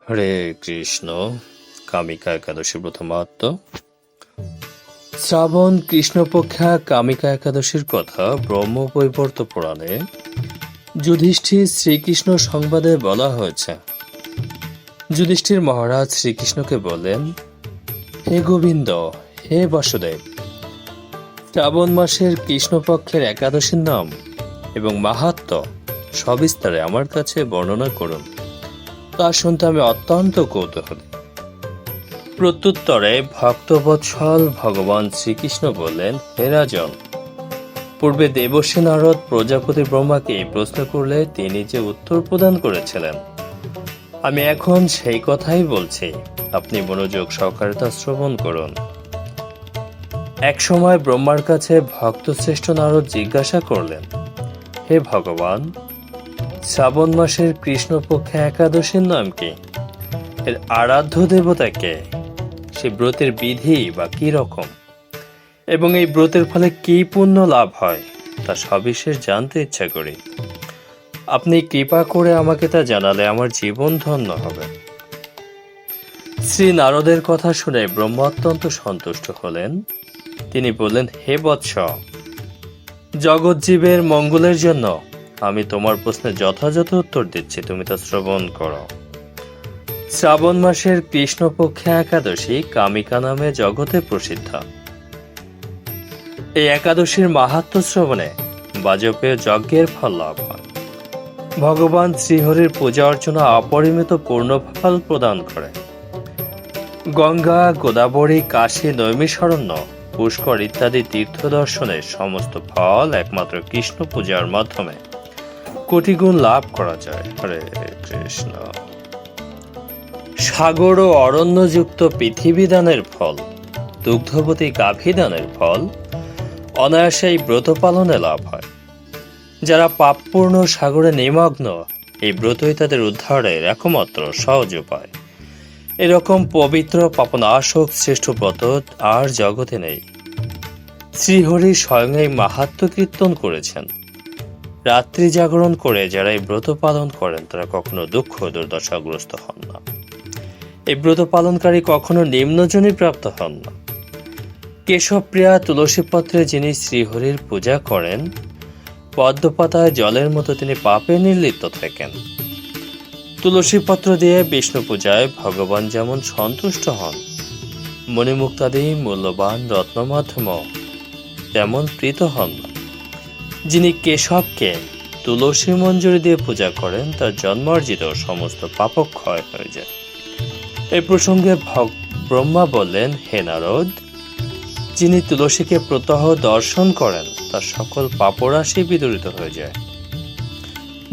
হরে কৃষ্ণ। কামিকা একাদশী প্রথমাত্ম। শ্রাবণ কৃষ্ণপক্ষা কামিকা একাদশীর কথা ব্রহ্মবৈবর্ত পুরাণে যুধিষ্ঠির শ্রীকৃষ্ণ সংবাদে বলা হয়েছে। যুধিষ্ঠির মহারাজ শ্রীকৃষ্ণকে বললেন, হে গোবিন্দ, হে বাসুদেব, শ্রাবণ মাসের কৃষ্ণপক্ষের একাদশীর নাম এবং মাহাত্ম্য সবিস্তারে আমার কাছে বর্ণনা করুন। তা শুনতে আমি অত্যন্ত কৌতূহলী। প্রত্যুত্তরে ভক্তবৎসল ভগবান শ্রীকৃষ্ণ বললেন, হে রাজন, পূর্বে দেবর্ষি নারদ প্রজাপতি ব্রহ্মাকে এই প্রশ্ন করলে তিনি যে উত্তর প্রদান করেছিলেন, আমি এখন সেই কথাই বলছি। আপনি মনোযোগ সহকারে তা শ্রবণ করুন। এক সময় ব্রহ্মার কাছে ভক্তশ্রেষ্ঠ নারদ জিজ্ঞাসা করলেন, হে ভগবান, শ্রাবণ মাসের কৃষ্ণপক্ষে একাদশীর নাম কি? এর আরাধ্য দেবতা কে? সে ব্রতের বিধি বা কি রকম, এবং এই ব্রতের ফলে কি পুণ্য লাভ হয়, তা সবিশেষ জানতে ইচ্ছা করি। আপনি কৃপা করে আমাকে তা জানালে আমার জীবন ধন্য হবে। শ্রী নারদের কথা শুনে ব্রহ্মা অত্যন্ত সন্তুষ্ট হলেন। তিনি বললেন, হে বৎস, জগৎজীবের মঙ্গলের জন্য আমি তোমার প্রশ্নে যথাযথ উত্তর দিচ্ছি, তুমি তা শ্রবণ করো। শ্রাবণ মাসের কৃষ্ণপক্ষে একাদশী কামিকা নামে জগতে প্রসিদ্ধ। এই একাদশীর মাহাত্ম্য শ্রবণে বাজপেয় যজ্ঞের ফল লাভ হয়। ভগবান শ্রীহরির পূজা অর্চনা অপরিমিত পূর্ণফল প্রদান করে। গঙ্গা, গোদাবরী, কাশী, নৈমিষারণ্য, পুষ্কর ইত্যাদি তীর্থ দর্শনের সমস্ত ফল একমাত্র কৃষ্ণ পূজার মাধ্যমে কোটি গুণ লাভ করা যায়। হরে কৃষ্ণ। সাগর ও অরণ্যযুক্ত পৃথিবী দানের ফল, দুগ্ধবতী গাভী দানের ফল অনায়াসে এই ব্রত পালনে লাভ হয়। যারা পাপপূর্ণ সাগরে নিমগ্ন, এই ব্রতই তাদের উদ্ধারের একমাত্র সহজ উপায়। এরকম পবিত্র পাপনাশক শ্রেষ্ঠ ব্রত আর জগতে নেই। শ্রীহরি স্বয়ং এই মাহাত্ম্য কীর্তন করেছেন। রাত্রি জাগরণ করে যারা এই ব্রত পালন করেন তারা কখনো দুঃখ দুর্দশাগ্রস্ত হন না। এই ব্রত পালনকারী কখনো নিম্নজনী প্রাপ্ত হন না। কেশবপ্রিয়া তুলসী পত্রে যিনি শ্রীহরির পূজা করেন, পদ্মপাতায় জলের মতো তিনি পাপে নির্লিপ্ত থাকেন। তুলসী পত্র দিয়ে বিষ্ণু পূজায় ভগবান যেমন সন্তুষ্ট হন, মণিমুক্তাদি মূল্যবান রত্ন মাধ্যম তেমন প্রীত হন না। যিনি কেশবকে তুলসী মঞ্জুরি দিয়ে পূজা করেন, তার জন্মার্জিত সমস্ত পাপক্ষয় হয়ে যায়। এই প্রসঙ্গে ব্রহ্মা বললেন, হে নারদ, যিনি তুলসীকে প্রত্যহ দর্শন করেন তার সকল পাপরাশি বিদূরিত হয়ে যায়।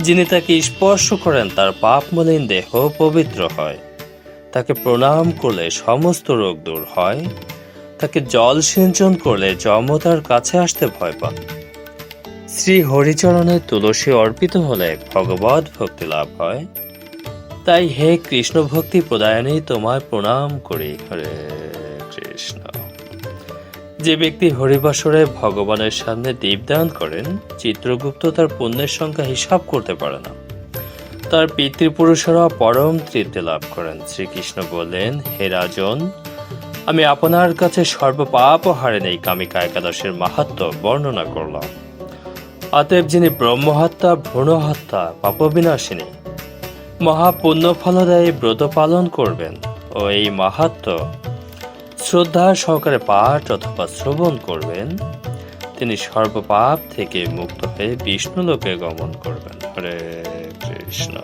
যিনি তাকে স্পর্শ করেন তার পাপ মলিন দেহ পবিত্র হয়। তাকে প্রণাম করলে সমস্ত রোগ দূর হয়। তাকে জল সিঞ্চন করলে যম তার কাছে আসতে ভয় পান। শ্রী হরিচরণে তুলসী অর্পিত হলে ভগবৎ ভক্তি লাভ হয়। তাই হে কৃষ্ণ ভক্তি প্রদায়নী, তোমায় প্রণাম করি। হরে কৃষ্ণ। যে ব্যক্তি হরিবাসরে ভগবানের সামনে দীপদান করেন, চিত্রগুপ্ত তার পুণ্যের সংখ্যা হিসাব করতে পারে না। তার পিতৃপুরুষেরা পরম তৃপ্তি লাভ করেন। শ্রীকৃষ্ণ বললেন, হে রাজন, আমি আপনার কাছে সর্বপাপ হারেন এই কামিকা একাদশের মাহাত্ম্য বর্ণনা করলাম। অতএব যিনি ব্রহ্মহত্যা, ভ্রূণহত্যা, পাপবিনাশিনী মহাপুণ্য ফলদায়ী ব্রত পালন করবেন ও এই মাহাত্ম্য শ্রদ্ধা সহকারে পাঠ অথবা শ্রবণ করবেন, তিনি সর্বপাপ থেকে মুক্ত হয়ে বিষ্ণু লোকে গমন করবেন। হরে কৃষ্ণ।